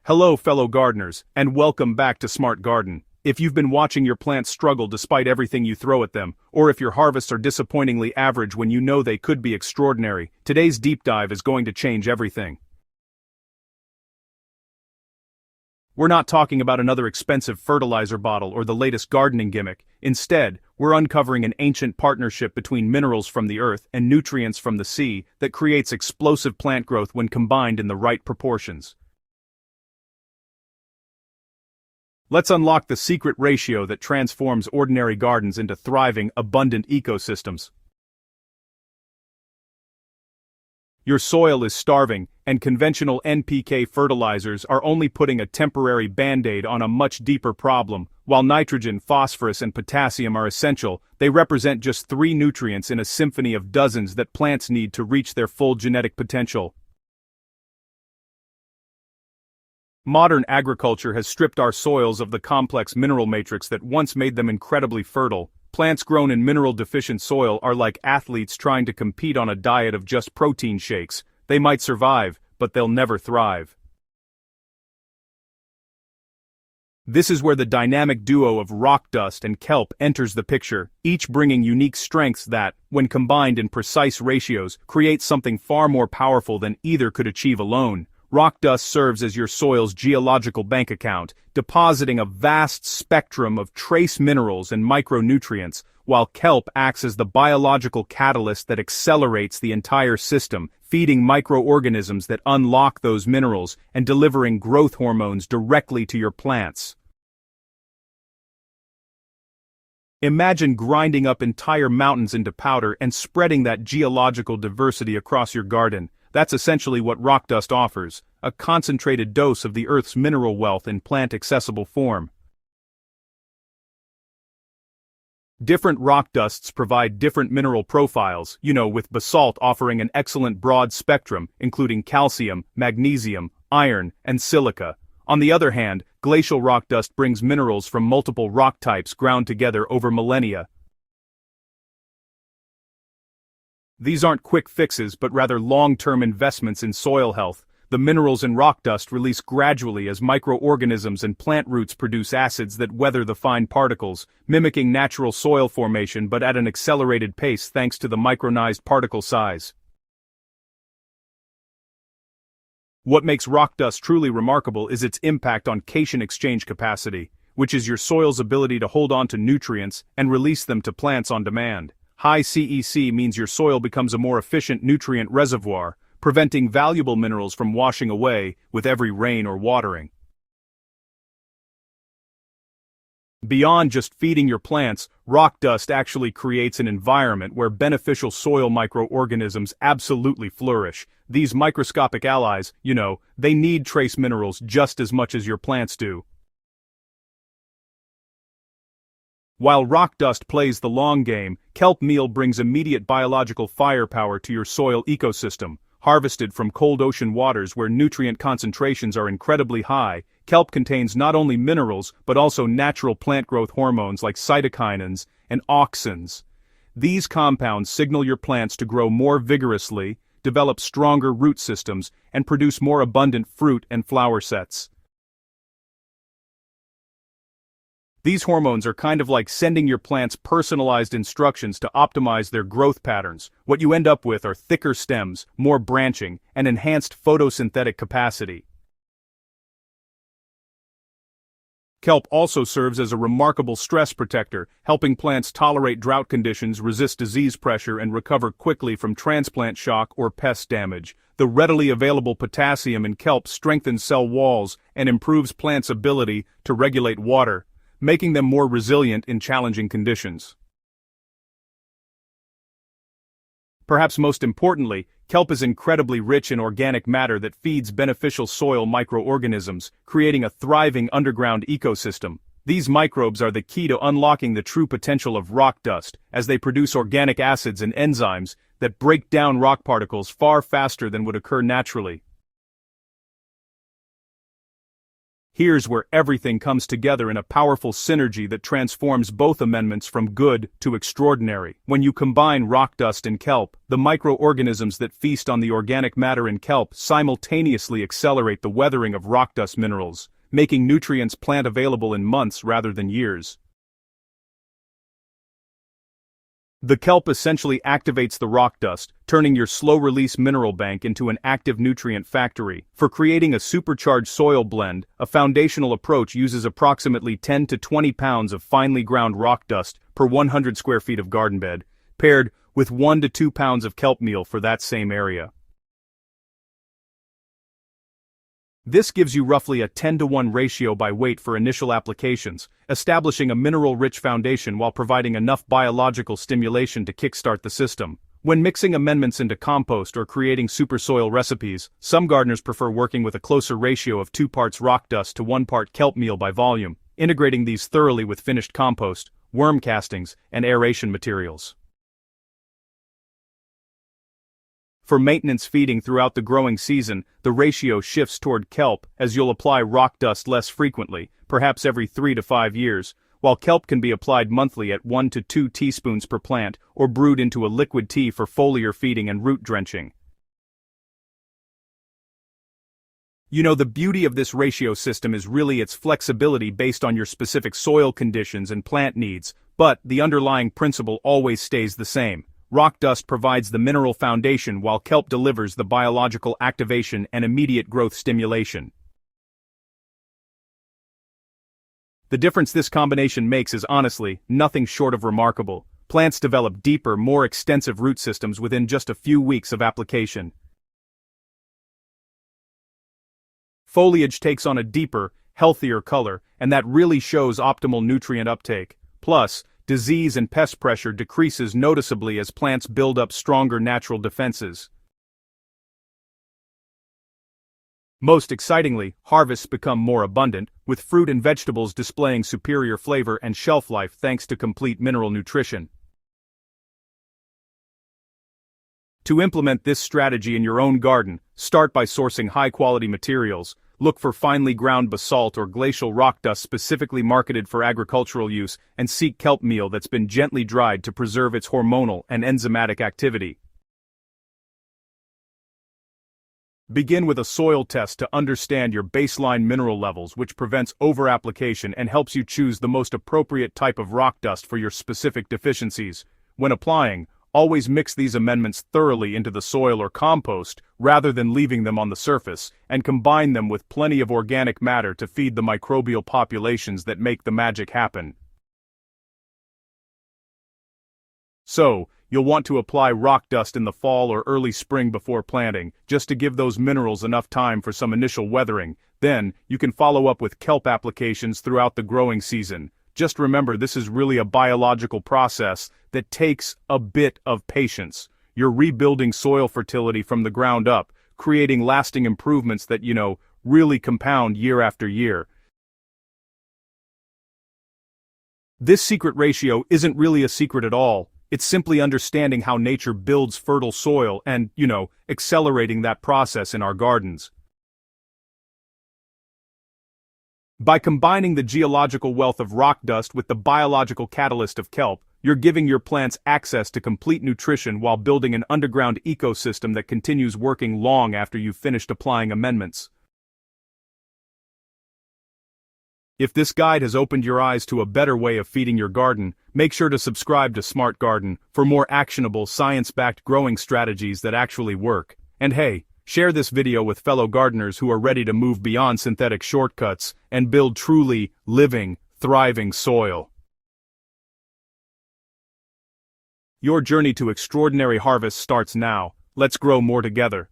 Hello fellow gardeners, and welcome back to Smart Garden. If you've been watching your plants struggle despite everything you throw at them, or if your harvests are disappointingly average when you know they could be extraordinary, today's deep dive is going to change everything. We're not talking about another expensive fertilizer bottle or the latest gardening gimmick. Instead, we're uncovering an ancient partnership between minerals from the earth and nutrients from the sea that creates explosive plant growth when combined in the right proportions. Let's unlock the secret ratio that transforms ordinary gardens into thriving, abundant ecosystems. Your soil is starving, and conventional NPK fertilizers are only putting a temporary band-aid on a much deeper problem. While nitrogen, phosphorus, and potassium are essential, they represent just 3 nutrients in a symphony of dozens that plants need to reach their full genetic potential. Modern agriculture has stripped our soils of the complex mineral matrix that once made them incredibly fertile. Plants grown in mineral-deficient soil are like athletes trying to compete on a diet of just protein shakes. They might survive, but they'll never thrive. This is where the dynamic duo of rock dust and kelp enters the picture, each bringing unique strengths that, when combined in precise ratios, create something far more powerful than either could achieve alone. Rock dust serves as your soil's geological bank account, depositing a vast spectrum of trace minerals and micronutrients, while kelp acts as the biological catalyst that accelerates the entire system, feeding microorganisms that unlock those minerals and delivering growth hormones directly to your plants. Imagine grinding up entire mountains into powder and spreading that geological diversity across your garden. That's essentially what rock dust offers, a concentrated dose of the Earth's mineral wealth in plant-accessible form. Different rock dusts provide different mineral profiles, with basalt offering an excellent broad spectrum, including calcium, magnesium, iron, and silica. On the other hand, glacial rock dust brings minerals from multiple rock types ground together over millennia. These aren't quick fixes but rather long-term investments in soil health. The minerals in rock dust release gradually as microorganisms and plant roots produce acids that weather the fine particles, mimicking natural soil formation but at an accelerated pace thanks to the micronized particle size. What makes rock dust truly remarkable is its impact on cation exchange capacity, which is your soil's ability to hold on to nutrients and release them to plants on demand. High CEC means your soil becomes a more efficient nutrient reservoir, preventing valuable minerals from washing away with every rain or watering. Beyond just feeding your plants, rock dust actually creates an environment where beneficial soil microorganisms absolutely flourish. These microscopic allies, they need trace minerals just as much as your plants do. While rock dust plays the long game, kelp meal brings immediate biological firepower to your soil ecosystem. Harvested from cold ocean waters where nutrient concentrations are incredibly high, kelp contains not only minerals but also natural plant growth hormones like cytokinins and auxins. These compounds signal your plants to grow more vigorously, develop stronger root systems, and produce more abundant fruit and flower sets. These hormones are kind of like sending your plants personalized instructions to optimize their growth patterns. What you end up with are thicker stems, more branching, and enhanced photosynthetic capacity. Kelp also serves as a remarkable stress protector, helping plants tolerate drought conditions, resist disease pressure, and recover quickly from transplant shock or pest damage. The readily available potassium in kelp strengthens cell walls and improves plants' ability to regulate water, making them more resilient in challenging conditions. Perhaps most importantly, kelp is incredibly rich in organic matter that feeds beneficial soil microorganisms, creating a thriving underground ecosystem. These microbes are the key to unlocking the true potential of rock dust, as they produce organic acids and enzymes that break down rock particles far faster than would occur naturally. Here's where everything comes together in a powerful synergy that transforms both amendments from good to extraordinary. When you combine rock dust and kelp, the microorganisms that feast on the organic matter in kelp simultaneously accelerate the weathering of rock dust minerals, making nutrients plant available in months rather than years. The kelp essentially activates the rock dust, turning your slow-release mineral bank into an active nutrient factory. For creating a supercharged soil blend, a foundational approach uses approximately 10 to 20 pounds of finely ground rock dust per 100 square feet of garden bed, paired with 1 to 2 pounds of kelp meal for that same area. This gives you roughly a 10-to-1 ratio by weight for initial applications, establishing a mineral-rich foundation while providing enough biological stimulation to kickstart the system. When mixing amendments into compost or creating super soil recipes, some gardeners prefer working with a closer ratio of 2 parts rock dust to 1 part kelp meal by volume, integrating these thoroughly with finished compost, worm castings, and aeration materials. For maintenance feeding throughout the growing season, the ratio shifts toward kelp as you'll apply rock dust less frequently, perhaps every 3 to 5 years, while kelp can be applied monthly at 1 to 2 teaspoons per plant or brewed into a liquid tea for foliar feeding and root drenching. The beauty of this ratio system is really its flexibility based on your specific soil conditions and plant needs, but the underlying principle always stays the same. Rock dust provides the mineral foundation while kelp delivers the biological activation and immediate growth stimulation. The difference this combination makes is honestly nothing short of remarkable. Plants develop deeper, more extensive root systems within just a few weeks of application. Foliage takes on a deeper, healthier color, and that really shows optimal nutrient uptake. Plus, disease and pest pressure decreases noticeably as plants build up stronger natural defenses. Most excitingly, harvests become more abundant, with fruit and vegetables displaying superior flavor and shelf life thanks to complete mineral nutrition. To implement this strategy in your own garden, start by sourcing high-quality materials. Look for finely ground basalt or glacial rock dust specifically marketed for agricultural use, and seek kelp meal that's been gently dried to preserve its hormonal and enzymatic activity. Begin with a soil test to understand your baseline mineral levels, which prevents over-application and helps you choose the most appropriate type of rock dust for your specific deficiencies. When applying, always mix these amendments thoroughly into the soil or compost rather than leaving them on the surface, and combine them with plenty of organic matter to feed the microbial populations that make the magic happen. So, you'll want to apply rock dust in the fall or early spring before planting, just to give those minerals enough time for some initial weathering. Then, you can follow up with kelp applications throughout the growing season. Just remember, this is really a biological process that takes a bit of patience. You're rebuilding soil fertility from the ground up, creating lasting improvements that, really compound year after year. This secret ratio isn't really a secret at all. It's simply understanding how nature builds fertile soil and, accelerating that process in our gardens. By combining the geological wealth of rock dust with the biological catalyst of kelp, you're giving your plants access to complete nutrition while building an underground ecosystem that continues working long after you've finished applying amendments. If this guide has opened your eyes to a better way of feeding your garden, make sure to subscribe to Smart Garden for more actionable, science-backed growing strategies that actually work. And hey, share this video with fellow gardeners who are ready to move beyond synthetic shortcuts and build truly living, thriving soil. Your journey to extraordinary harvest starts now. Let's grow more together.